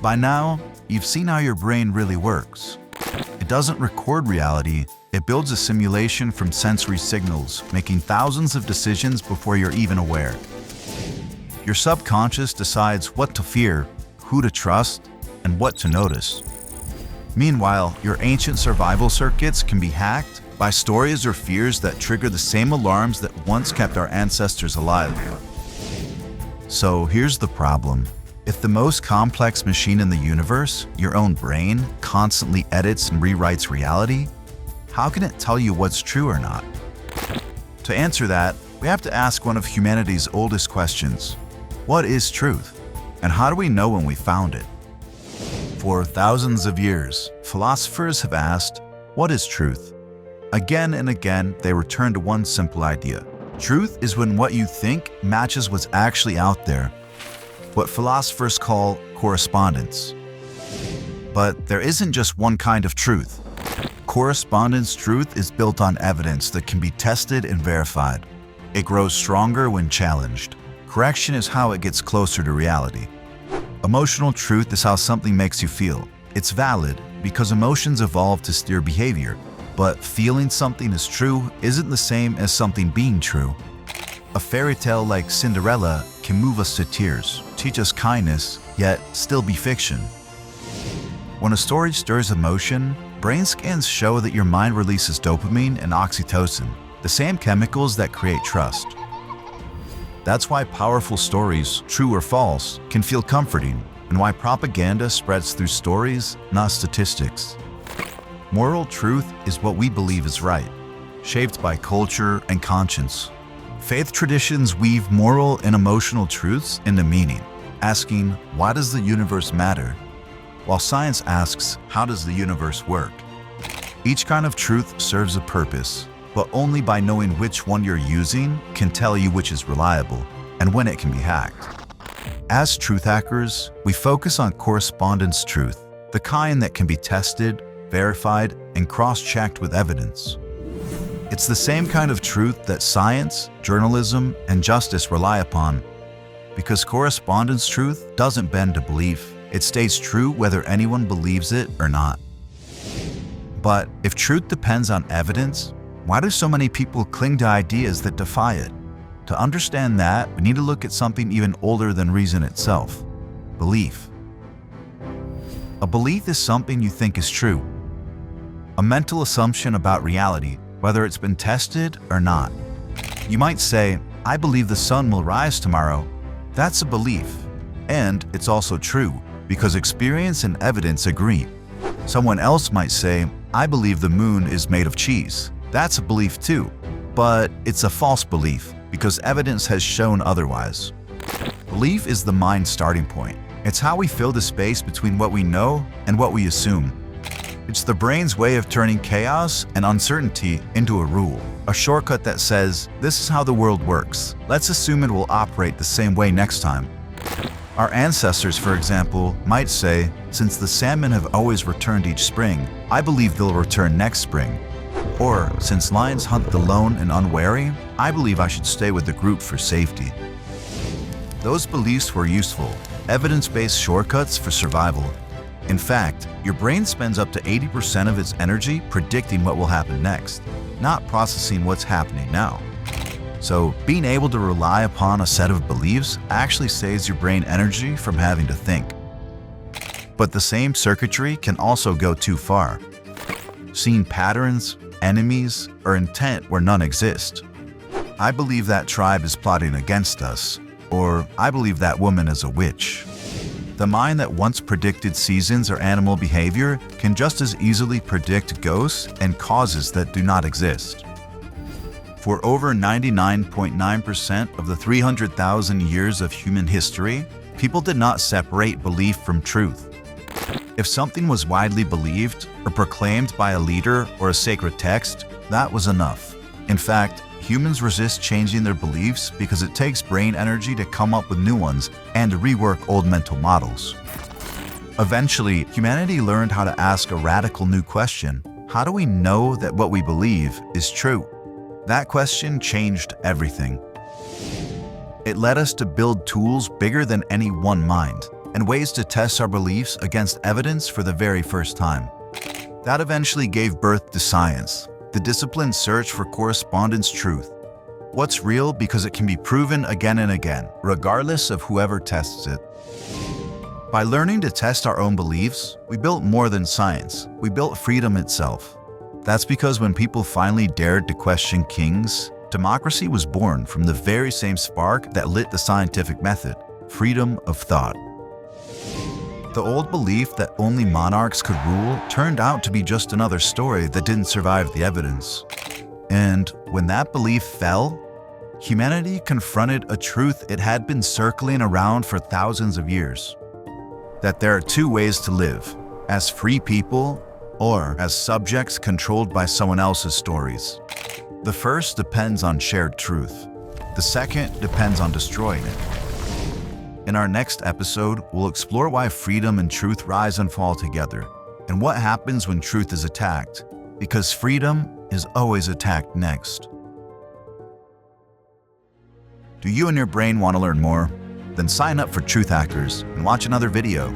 By now, you've seen how your brain really works. It doesn't record reality, it builds a simulation from sensory signals, making thousands of decisions before you're even aware. Your subconscious decides what to fear, who to trust, and what to notice. Meanwhile, your ancient survival circuits can be hacked by stories or fears that trigger the same alarms that once kept our ancestors alive. So here's the problem. If the most complex machine in the universe, your own brain, constantly edits and rewrites reality, how can it tell you what's true or not? To answer that, we have to ask one of humanity's oldest questions. What is truth? And how do we know when we found it? For thousands of years, philosophers have asked, what is truth? Again and again, they return to one simple idea. Truth is when what you think matches what's actually out there, what philosophers call correspondence. But there isn't just one kind of truth. Correspondence truth is built on evidence that can be tested and verified. It grows stronger when challenged. Correction is how it gets closer to reality. Emotional truth is how something makes you feel. It's valid because emotions evolve to steer behavior, but feeling something is true isn't the same as something being true. A fairy tale like Cinderella can move us to tears, teach us kindness, yet still be fiction. When a story stirs emotion, brain scans show that your mind releases dopamine and oxytocin, the same chemicals that create trust. That's why powerful stories, true or false, can feel comforting, and why propaganda spreads through stories, not statistics. Moral truth is what we believe is right, shaped by culture and conscience. Faith traditions weave moral and emotional truths into meaning, asking, why does the universe matter? While science asks, how does the universe work? Each kind of truth serves a purpose, but only by knowing which one you're using can tell you which is reliable and when it can be hacked. As truth hackers, we focus on correspondence truth, the kind that can be tested, verified, and cross-checked with evidence. It's the same kind of truth that science, journalism, and justice rely upon. Because correspondence truth doesn't bend to belief, it stays true whether anyone believes it or not. But if truth depends on evidence, why do so many people cling to ideas that defy it? To understand that, we need to look at something even older than reason itself: belief. A belief is something you think is true, a mental assumption about reality, whether it's been tested or not. You might say, I believe the sun will rise tomorrow. That's a belief, and it's also true, because experience and evidence agree. Someone else might say, I believe the moon is made of cheese. That's a belief too, but it's a false belief, because evidence has shown otherwise. Belief is the mind's starting point. It's how we fill the space between what we know and what we assume. It's the brain's way of turning chaos and uncertainty into a rule, a shortcut that says, this is how the world works. Let's assume it will operate the same way next time. Our ancestors, for example, might say, since the salmon have always returned each spring, I believe they'll return next spring. Or, since lions hunt the lone and unwary, I believe I should stay with the group for safety. Those beliefs were useful, evidence-based shortcuts for survival. In fact, your brain spends up to 80% of its energy predicting what will happen next, not processing what's happening now. So, being able to rely upon a set of beliefs actually saves your brain energy from having to think. But the same circuitry can also go too far, seeing patterns, enemies, or intent where none exist. I believe that tribe is plotting against us, or I believe that woman is a witch. The mind that once predicted seasons or animal behavior can just as easily predict ghosts and causes that do not exist. For over 99.9% of the 300,000 years of human history, people did not separate belief from truth. If something was widely believed or proclaimed by a leader or a sacred text, that was enough. In fact, humans resist changing their beliefs because it takes brain energy to come up with new ones and to rework old mental models. Eventually, humanity learned how to ask a radical new question. How do we know that what we believe is true? That question changed everything. It led us to build tools bigger than any one mind, and ways to test our beliefs against evidence for the very first time. That eventually gave birth to science, the disciplined search for correspondence truth. What's real because it can be proven again and again, regardless of whoever tests it. By learning to test our own beliefs, we built more than science. We built freedom itself. That's because when people finally dared to question kings, democracy was born from the very same spark that lit the scientific method: freedom of thought. The old belief that only monarchs could rule turned out to be just another story that didn't survive the evidence. And when that belief fell, humanity confronted a truth it had been circling around for thousands of years: that there are two ways to live, as free people or as subjects controlled by someone else's stories. The first depends on shared truth. The second depends on destroying it. In our next episode, we'll explore why freedom and truth rise and fall together, and what happens when truth is attacked, because freedom is always attacked next. Do you and your brain want to learn more? Then sign up for Truth Hackers and watch another video.